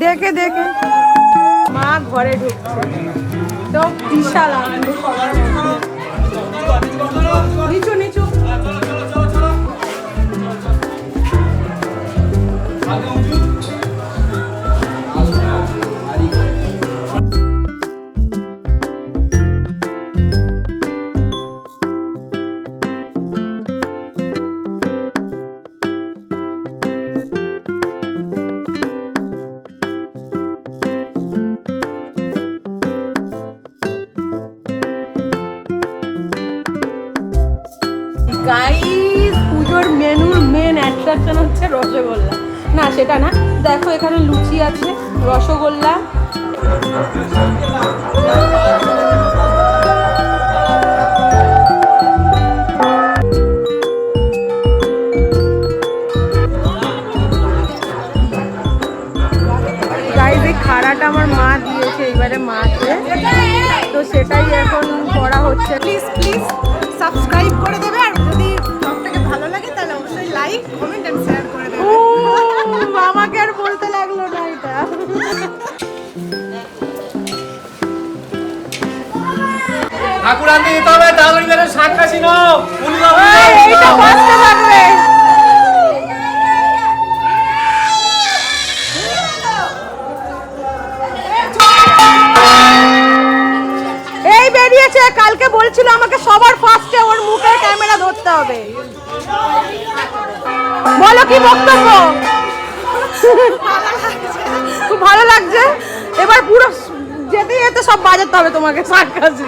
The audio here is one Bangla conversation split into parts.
দেখে দেখে মা ঘরে ঢুকছে তো বিশাল আনন্দ সবার নিচু নিচু গাইস পুজোর মেনুর মেন অ্যাট্রাকশন হচ্ছে রসগোল্লা না সেটা না দেখো এখানে লুচি আছে রসগোল্লা গাইস এই খাড়াটা আমার মা দিয়েছে এইবারে মাকে তো সেটাই এখন করা হচ্ছে প্লিজ প্লিজ সাবস্ক্রাইব করে দেবে আর যদি ব্লগটাকে ভালো লাগে তাহলে অবশ্যই লাইক কমেন্ট এন্ড শেয়ার করে দেবে আমাকে আর বলতে লাগলো না এটা ঠাকুর আনতে দিতে হবে তাড়াতাড়ি করে শাকরাশি নাও এইটা কষ্ট লাগবে এই বেরিয়েছে কালকে বলছিল আমাকে সবার ফার্স্টে ওর মুখের ক্যামেরা ধরতে হবে বলো কি বক্তব্য খুব ভালো লাগছে এবার পুরো যেতে যেতে সব বাজাতে হবে তোমাকে সার্কাসি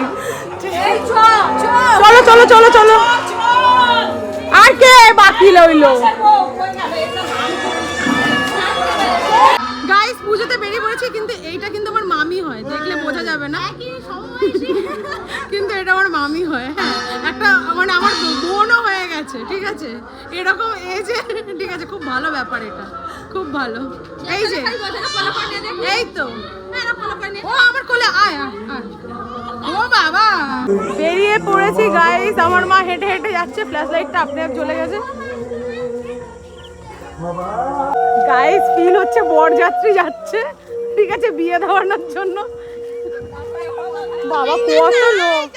চলো চলো চলো চলো আর কে বাকি রইলো গাইস পুজোতে বেরিয়ে পড়েছি কিন্তু এইটা কিন্তু আমার মামি হয় দেখলে বোঝা যাবে না কিন্তু এটা আমার মামি হয় হ্যাঁ একটা মানে আমার বোনও হয়ে গেছে ঠিক আছে এরকম এই যে ঠিক আছে খুব ভালো ব্যাপার এটা খুব ভালো এই যে এই তো ও আমার কোলে আয় ও বাবা বেরিয়ে পড়েছি গাইস আমার মা হেঁটে হেঁটে যাচ্ছে ফ্ল্যাশ লাইটটা আপনি আপ জ্বলে গেছে গাইস ফিল হচ্ছে বরযাত্রী যাচ্ছে ঠিক আছে বিয়ে দেওয়ানোর জন্য বাবা কত লোক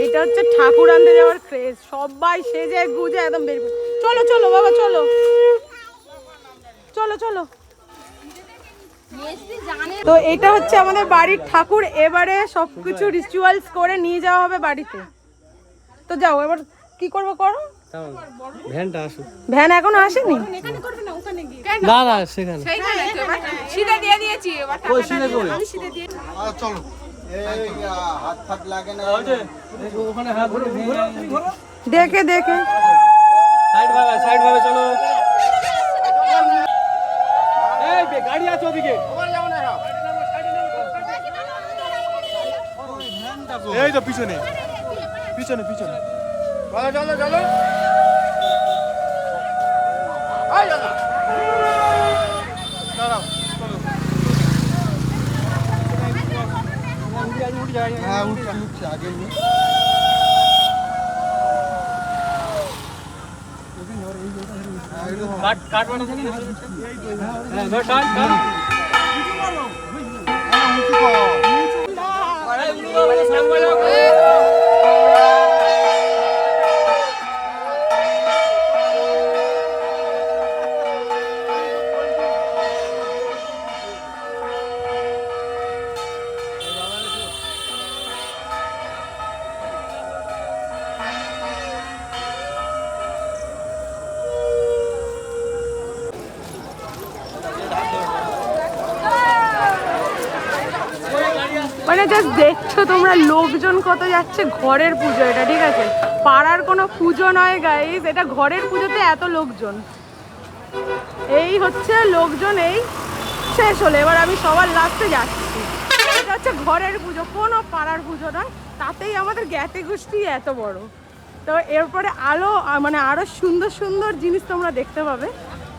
এটা হচ্ছে ঠাকুর আনতে যাওয়ার ক্রেজ সবাই সেজে গুজে একদম বেরিয়ে চলো চলো বাবা চলো চলো চলো তো এটা হচ্ছে আমাদের বাড়ির ঠাকুর এবারে সবকিছু রিচুয়ালস করে নিয়ে যাওয়া হবে বাড়িতে তো যাও এবার কি করবো করো ভ্যানটা আসুক ভ্যান এখনো আসেনি না না সেখানে সিধা দিয়ে দিয়েছি ওই সিধা করে চলো হাত ফাত লাগে না ওখানে হাত ধরে দেখে দেখে সাইড ভাবে চলো এই গাড়ি আছে ওদিকে এই তো পিছনে পিছনে পিছনে চলো চলো চলো হ্যাঁ উঠছে উঠছে আগে কাট মানে হ্যাঁ কাট কাট মানে জাস্ট দেখছো তোমরা লোকজন কত যাচ্ছে ঘরের পুজো এটা ঠিক আছে পাড়ার কোনো পুজো নয় গাইস এটা ঘরের পুজোতে এত লোকজন এই হচ্ছে লোকজন এই শেষ হলো এবার আমি সবার লাস্টে যাচ্ছি এটা হচ্ছে ঘরের পুজো কোনো পাড়ার পুজো নয় তাতেই আমাদের জ্ঞাতি গোষ্ঠী এত বড় তো এরপরে আলো মানে আরো সুন্দর সুন্দর জিনিস তোমরা দেখতে পাবে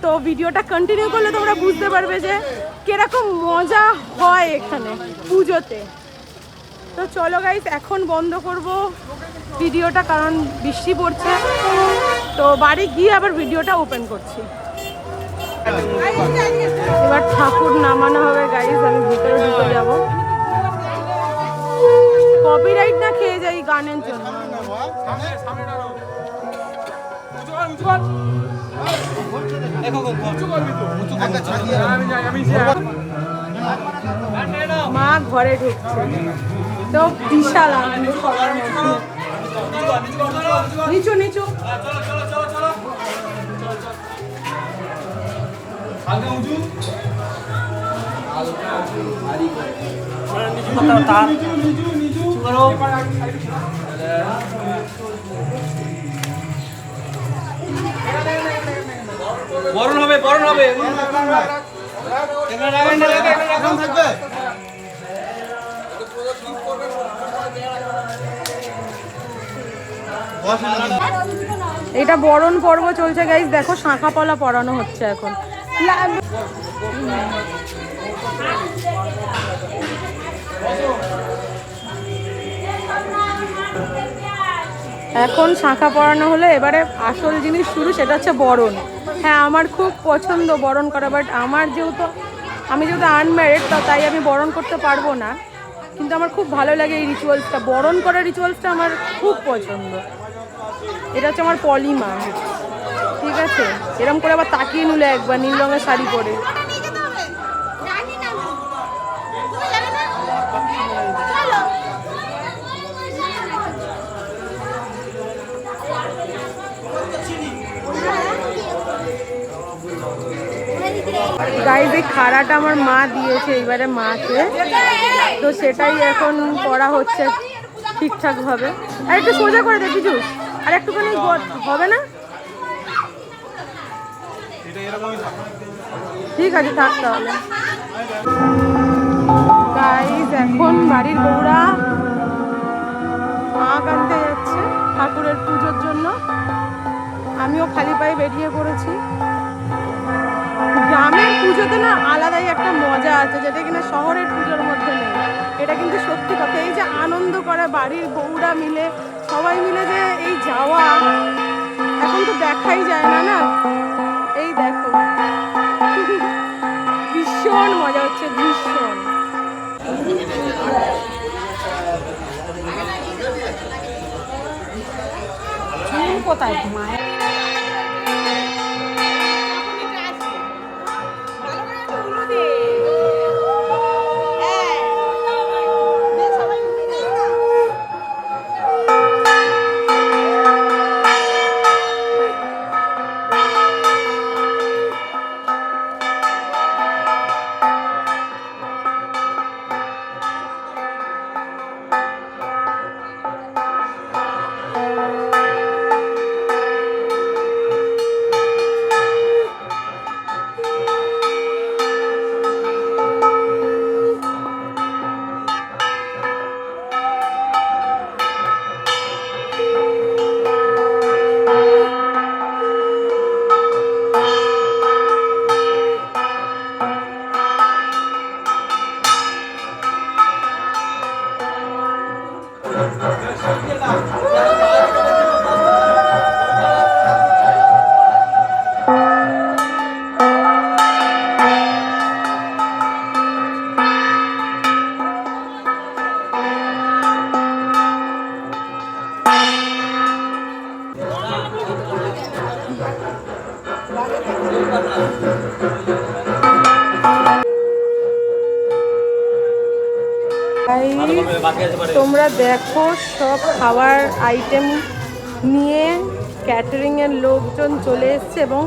তো ভিডিওটা কন্টিনিউ করলে তোমরা বুঝতে পারবে যে কিরকম মজা হয় এখানে পুজোতে। তো চলো গাইস, এখন বন্ধ করব ভিডিওটা কারণ বৃষ্টি পড়ছে। তো বাড়ি গিয়ে আবার ভিডিওটা ওপেন করছি। এবার ঠাকুর নামানো হবে গাইস, আমি ভিতরে ঢুকে যাব। কপিরাইট না খেয়ে যাই গানের জন্য। মা ঘরে ঢুকছে, তো বিশাল আনন্দ সবার মধ্যে। নিচু নিচু বরণ হবে, বরণ হবে। থাকবে এটা বরণ পর্ব চলছে গাইস, দেখো শাঁখা পলা পরানো হচ্ছে এখন। এখন শাঁখা পরানো হলো, এবারে আসল জিনিস শুরু, সেটা হচ্ছে বরণ। হ্যাঁ, আমার খুব পছন্দ বরণ করা, বাট আমি যেহেতু আনম্যারিড, তাই আমি বরণ করতে পারবো না। কিন্তু আমার খুব ভালো লাগে এই রিচুয়ালসটা, বরণ করার রিচুয়ালসটা আমার খুব পছন্দ। এটা হচ্ছে আমার পলিমা, ঠিক আছে? এরকম করে আবার তাকিয়ে নিলে একবার নীল রঙের শাড়ি পরে। গাইজ এই খাড়াটা আমার মা দিয়েছে এবারে মাকে, তো সেটাই এখন করা হচ্ছে ঠিকঠাক ভাবে। আর একটু সোজা করে দে কিছু, আর একটুখানি হবে না? ঠিক আছে, থাক তাহলে। গাইজ এখন বাড়ির বউরা মা আনতে যাচ্ছে ঠাকুরের পুজোর জন্য। আমিও খালি পায়ে বেরিয়ে পড়েছি। গ্রামের পুজোতে না আলাদাই একটা মজা আছে, যেটা কিনা শহরের পুজোর মধ্যে নেই। এটা কিন্তু সত্যি কথা। এই যে আনন্দ করে বাড়ির বউরা মিলে, সবাই মিলে যে এই যাওয়া, এখন তো দেখাই যায় না। না, এই দেখো ভীষণ মজা হচ্ছে, ভীষণ। কোথায় মায়ের তোমরা দেখো সব খাবার আইটেম নিয়ে ক্যাটারিংয়ের লোকজন চলে এসছে এবং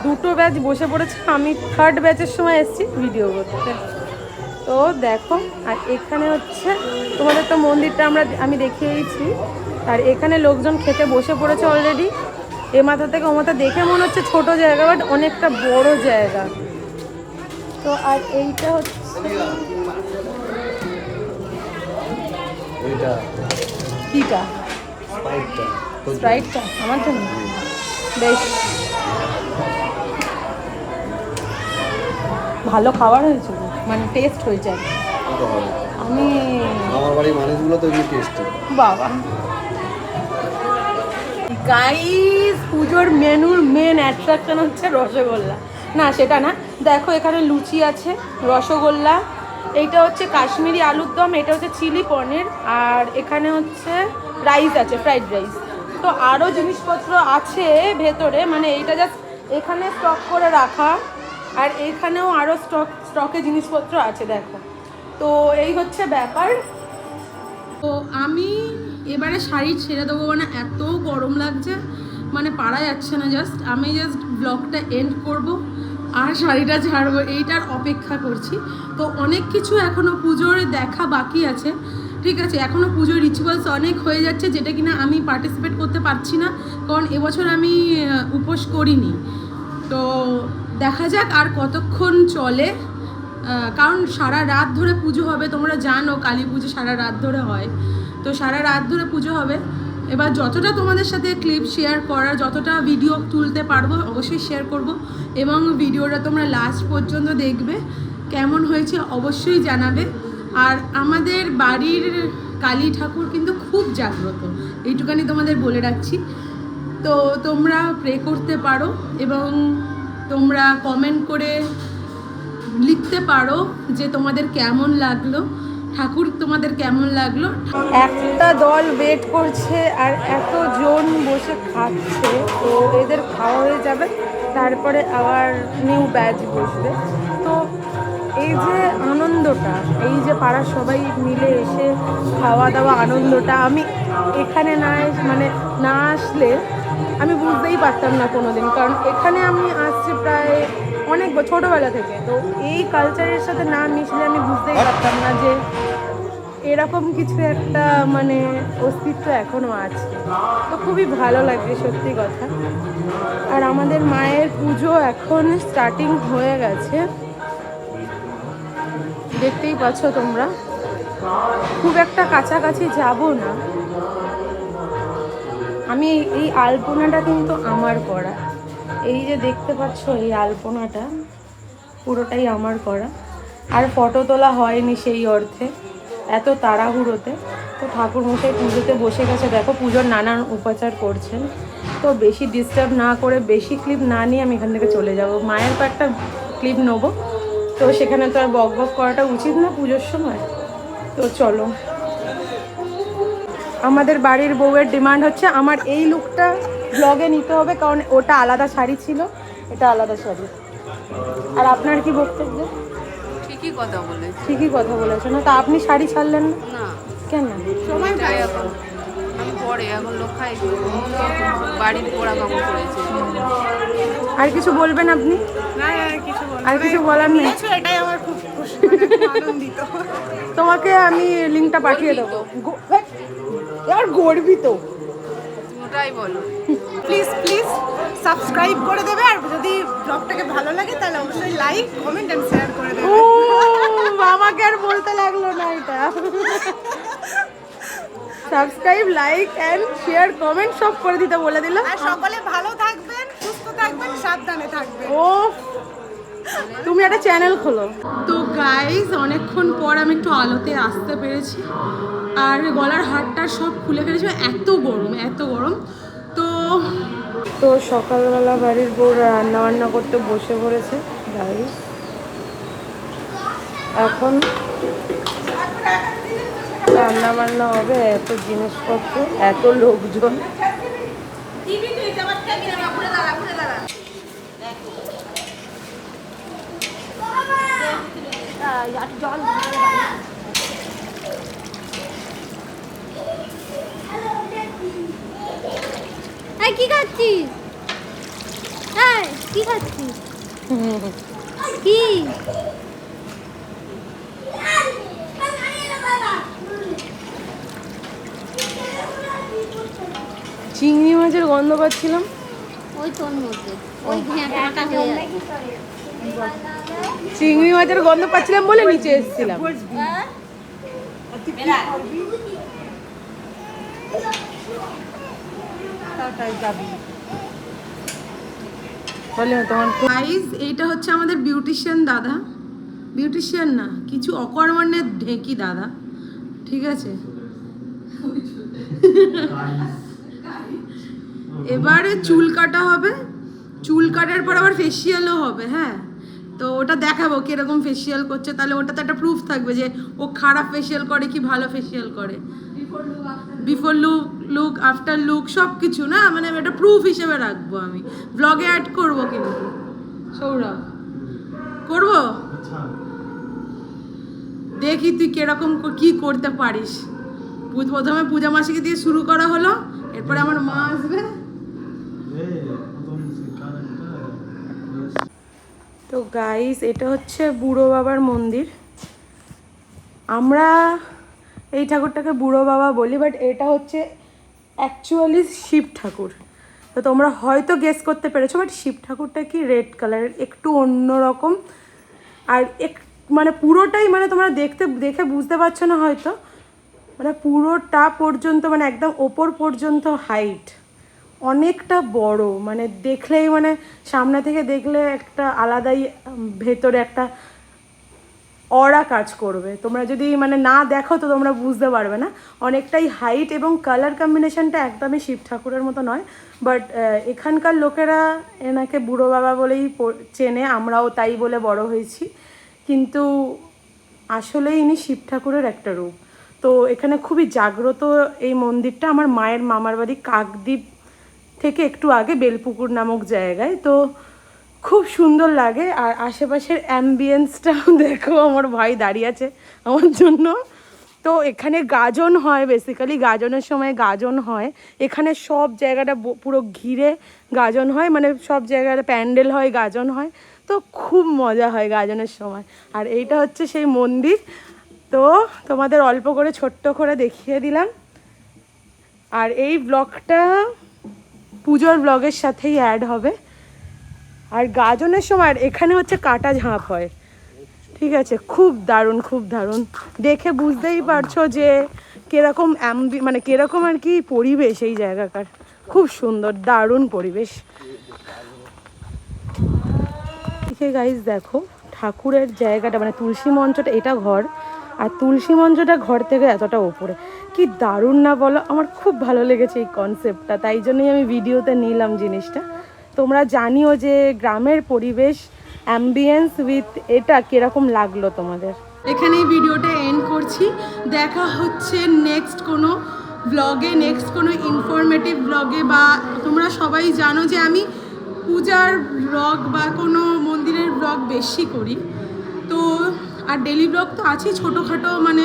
দুটো ব্যাচ বসে পড়েছে। আমি থার্ড ব্যাচের সময় এসেছি ভিডিও করতে। তো দেখো, আর এখানে হচ্ছে তোমাদের তো মন্দিরটা আমি দেখিয়েছি, আর এখানে লোকজন খেতে বসে পড়েছে অলরেডি। এ মাথা থেকে ও মাথা দেখে মনে হচ্ছে ছোট জায়গা, বাট অনেকটা বড় জায়গা। তো আর এইটা হচ্ছে কিটা, স্প্রাইটটা আমার জন্য বেশ। ভালো খাবার হয়েছে, মানে টেস্ট হয়েছে আর কি। ওটা হবে। আমি আমার বাড়ির মানুষগুলো তো এমনি টেস্টি। বাবা গাইস, পুজোর মেনুর মেন অ্যাট্রাকশন হচ্ছে রসগোল্লা। না সেটা না, দেখো এখানে লুচি আছে, রসগোল্লা, এইটা হচ্ছে কাশ্মীরি আলুর দম, এটা হচ্ছে চিলি পনির, আর এখানে হচ্ছে রাইস আছে, ফ্রাইড রাইস। তো আরও জিনিসপত্র আছে ভেতরে, মানে এইটা জাস্ট এখানে স্টক করে রাখা, আর এখানেও আরও স্টকে জিনিসপত্র আছে দেখো। তো এই হচ্ছে ব্যাপার। তো আমি এবারে শাড়ি ছেড়ে দেবো, মানে এত গরম লাগছে, মানে পারা যাচ্ছে না। আমি জাস্ট ব্লগটা এন্ড করব আর শাড়িটা ছাড়বো, এইটার অপেক্ষা করছি। তো অনেক কিছু এখনও পুজোর দেখা বাকি আছে, ঠিক আছে? এখনও পুজোর রিচুয়ালস অনেক হয়ে যাচ্ছে, যেটা কিনা আমি পার্টিসিপেট করতে পারছি না, কারণ এবছর আমি উপোস করিনি। তো দেখা যাক আর কতক্ষণ চলে, কারণ সারা রাত ধরে পুজো হবে। তোমরা জানো কালী পুজো সারা রাত ধরে হয়, তো সারা রাত ধরে পুজো হবে। এবার যতটা তোমাদের সাথে ক্লিপ শেয়ার করার, যতটা ভিডিও তুলতে পারবো অবশ্যই শেয়ার করব, এবং ভিডিওটা তোমরা লাস্ট পর্যন্ত দেখবে, কেমন হয়েছে অবশ্যই জানাবে। আর আমাদের বাড়ির কালী ঠাকুর কিন্তু খুব জাগ্রত, এইটুখানি তোমাদের বলে রাখছি। তো তোমরা প্রে করতে পারো এবং তোমরা কমেন্ট করে লিখতে পারো যে তোমাদের কেমন লাগলো ঠাকুর, তোমাদের কেমন লাগলো। একটা দল ওয়েট করছে আর এতজন বসে খাচ্ছে, তো এদের খাওয়া হয়ে যাবে, তারপরে আবার নিউ ব্যাচ বসবে। তো এই যে আনন্দটা, এই যে পাড়ার সবাই মিলে এসে খাওয়া দাওয়া আনন্দটা, আমি এখানে না আসলে আমি বুঝতেই পারতাম না কোনোদিন, কারণ এখানে আমি আসছি প্রায় অনেক ছোটোবেলা থেকে। তো এই কালচারের সাথে না মিশলে আমি বুঝতেই পারতাম না যে এরকম কিছু একটা মানে অস্তিত্ব এখনও আছে। তো খুবই ভালো লাগে সত্যি কথা। আর আমাদের মায়ের পুজো এখন স্টার্টিং হয়ে গেছে, দেখতেই পাচ্ছ তোমরা। খুব একটা কাছাকাছি যাব না আমি। এই আলপনাটা কিন্তু আমার করা, এই যে দেখতে পাচ্ছ এই আলপনাটা পুরোটাই আমার করা। আর ফটো তোলা হয়নি সেই অর্থে, এত তাড়াহুড়োতে। তো ঠাকুরমশাই পুজোতে বসে গেছে, দেখো পুজোর নানান উপাচার করছেন। তো বেশি ডিস্টার্ব না করে, বেশি ক্লিপ না নিয়ে আমি এখান থেকে চলে যাব। মায়ের কয়েকটা ক্লিপ নেবো, তো সেখানে তো আর বক বক করাটা উচিত না পুজোর সময়। তো চলো, আমাদের বাড়ির বউয়ের ডিমান্ড হচ্ছে আমার এই লুকটা ব্লগে নিতে হবে, কারণ ওটা আলাদা শাড়ি ছিল, এটা আলাদা শাড়ি। আর আপনার কি বক্তব্য? ঠিকই কথা বলেছি। ঠিকই কথা বলেছেন না? তা আপনি শাড়ি ছাড়লেন না না, কেন? সময় পাই এখন, আমি পরে এখন লোক খাই, বাড়ির পোড়া কাপড় পরেছে। আর কিছু বলবেন আপনি? না আর কিছু বলার নেই? এটাই আমার খুব আনন্দিত। তোমাকে আমি লিঙ্কটা পাঠিয়ে দেবো। আর গর্বিত, ওটাই বলো। প্লিজ সাবস্ক্রাইব করে দেবে, আর যদি ব্লগটাকে ভালো লাগে তাহলে অবশ্যই লাইক, কমেন্ট এন্ড শেয়ার করে দেবে। ও আমাকে আর বলতে লাগলো না এটা। Subscribe, like and share, comment সব করে দিতে বলে দিল। আর সকলে ভালো থাকবেন, সুস্থ থাকবেন, সাবধানে থাকবেন। ও তুমি একটা চ্যানেল খোলো। তো গাইজ, অনেকক্ষণ পর আমি একটু আলোতে আসতে পেরেছি, আর গলার হারটা সব খুলে ফেলেছি, এত গরম। তো সকালবেলা বাড়ির বউ রান্না বান্না করতে বসে পড়েছে গাইজ। এখন রান্না বান্না হবে, এত জিনিসপত্র, এত লোকজন। কি খাচ্ছিস? কি খাচ্ছিস? কি চিংড়ি মাছের গন্ধ পাচ্ছিলাম, ওই তোর মধ্যে ওই ঘ্যাঁটা হয়ে যায়। চিংড়ি মাছের গন্ধ পাচ্ছিলাম বলে নিচে এসেছিলাম। এইটা হচ্ছে আমাদের বিউটিশিয়ান দাদা, বিউটিশিয়ান না, কিছু অকর্মণ্যের ঢেকি দাদা, ঠিক আছে। এবারে চুল কাটা হবে, চুল কাটার পর আবার ফেসিয়ালও হবে, হ্যাঁ। তো ওটা দেখাবো কিরকম ফেসিয়াল করছে, তাহলে ওটা তো একটা প্রুফ থাকবে যে ও খারাপ ফেসিয়াল করে কি ভালো ফেসিয়াল করে। বিফোর লুক আফটার লুক সব কিছু না, মানে এটা প্রুফ হিসেবে রাখবো, আমি ব্লগে অ্যাড করবো। কিন্তু সৌরভ করবো, দেখি তুই কিরকম কি করতে পারিস। প্রথমে পূজা মাসিকে দিয়ে শুরু করা হলো, এরপরে আমার মা আসবে। তো গাইস, এটা হচ্ছে বুড়ো বাবার মন্দির। আমরা এই ঠাকুরটাকে বুড়ো বাবা বলি, বাট এটা হচ্ছে অ্যাকচুয়ালি শিব ঠাকুর। তো তোমরা হয়তো গেস করতে পেরেছো, বাট শিব ঠাকুরটা কি রেড কালারের, একটু অন্যরকম। আর মানে পুরোটাই, মানে তোমরা দেখে বুঝতে পারছো না হয়তো, মানে পুরোটা পর্যন্ত, মানে একদম ওপর পর্যন্ত হাইট, অনেকটা বড়। মানে দেখলেই, মানে সামনে থেকে দেখলে একটা আলাদাই ভেতরে একটা অরা কাজ করবে। তোমরা যদি মানে না দেখো তো তোমরা বুঝতে পারবে না। অনেকটাই হাইট এবং কালার কম্বিনেশনটা একদমই শিব ঠাকুরের মতো নয়, বাট এখানকার লোকেরা এনাকে বুড়ো বাবা বলেই চেনে, আমরাও তাই বলে বড় হয়েছি। কিন্তু আসলে ইনি শিব ঠাকুরের একটা রূপ। তো এখানে খুবই জাগ্রত এই মন্দিরটা। আমার মায়ের মামার বাড়ি কাকদ্বীপ থেকে একটু আগে বেলপুকুর নামক জায়গায়। তো খুব সুন্দর লাগে। আর আশেপাশের অ্যাম্বিয়েন্সটাও দেখো, আমার ভাই দাঁড়িয়ে আছে আমার জন্য। তো এখানে গাজন হয়, বেসিক্যালি গাজনের সময় গাজন হয়। এখানে সব জায়গাটা পুরো ঘিরে গাজন হয়, মানে সব জায়গায় প্যান্ডেল হয়, গাজন হয়। তো খুব মজা হয় গাজনের সময়। আর এইটা হচ্ছে সেই মন্দির। তো তোমাদের অল্প করে ছোট্ট করে দেখিয়ে দিলাম। আর এই ব্লগটা পুজোর ব্লগের সাথেই অ্যাড হবে। আর গাজনের সময় এখানে হচ্ছে কাটা ঝাঁপ হয়, ঠিক আছে। খুব দারুণ, খুব দারুণ। দেখে বুঝতেই পারছো যে কিরকম মানে কিরকম আর কি পরিবেশ এই জায়গাকার। খুব সুন্দর, দারুণ পরিবেশ। গাইজ দেখো ঠাকুরের জায়গাটা, মানে তুলসী মঞ্চটা, এটা ঘর। আর তুলসী মঞ্চটা ঘর থেকে এতটা ওপরে, কি দারুণ না বলো। আমার খুব ভালো লেগেছে এই কনসেপ্টটা, তাই জন্যই আমি ভিডিওতে নিলাম জিনিসটা। তোমরা জানিও যে গ্রামের পরিবেশ, অ্যাম্বিয়েন্স উইথ এটা কিরকম লাগলো তোমাদের। এখানেই ভিডিওটা এন্ড করছি। দেখা হচ্ছে নেক্সট কোনো ব্লগে, নেক্সট কোনো ইনফরমেটিভ ব্লগে। বা তোমরা সবাই জানো যে আমি পূজার ব্লগ বা কোনো মন্দিরের ব্লগ বেশি করি। তো আর ডেলি ব্লগ তো আছেই ছোটোখাটো, মানে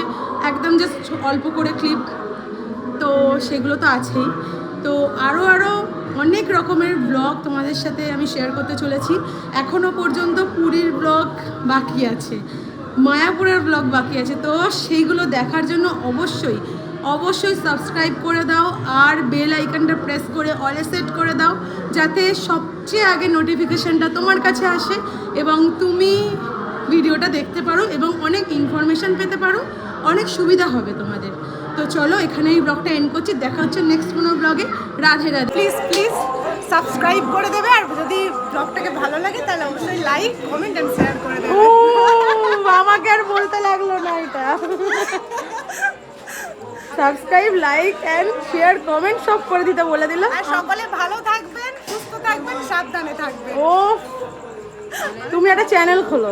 একদম জাস্ট অল্প করে ক্লিপ, তো সেগুলো তো আছেই। তো আরও অনেক রকমের ব্লগ তোমাদের সাথে আমি শেয়ার করতে চলেছি। এখনও পর্যন্ত পুরীর ব্লগ বাকি আছে, মায়াপুরের ব্লগ বাকি আছে। তো সেইগুলো দেখার জন্য অবশ্যই সাবস্ক্রাইব করে দাও, আর বেল আইকনটা প্রেস করে অলে সেট করে দাও, যাতে সবচেয়ে আগে নোটিফিকেশানটা তোমার কাছে আসে এবং তুমি ভিডিওটা দেখতে পারো এবং অনেক ইনফরমেশান পেতে পারো, অনেক সুবিধা হবে তোমাদের। তো চলো এখানে এই ব্লগটা এন্ড করছি। দেখা হচ্ছে নেক্সট কোনো ব্লগে। রাধে রাধে। প্লিজ সাবস্ক্রাইব করে দেবে, আর যদি ব্লগটাকে ভালো লাগে তাহলে অবশ্যই লাইক, কমেন্ট এন্ড শেয়ার করে দেবে। ও আমাকে আর বলতে লাগলো না এটা। Subscribe, like and share, comment সব করে দিতে বলে দিলাম। আর সকলে ভালো থাকবেন, সুস্থ থাকবেন, সাবধানে থাকবেন। ও তুমি একটা চ্যানেল খোলো।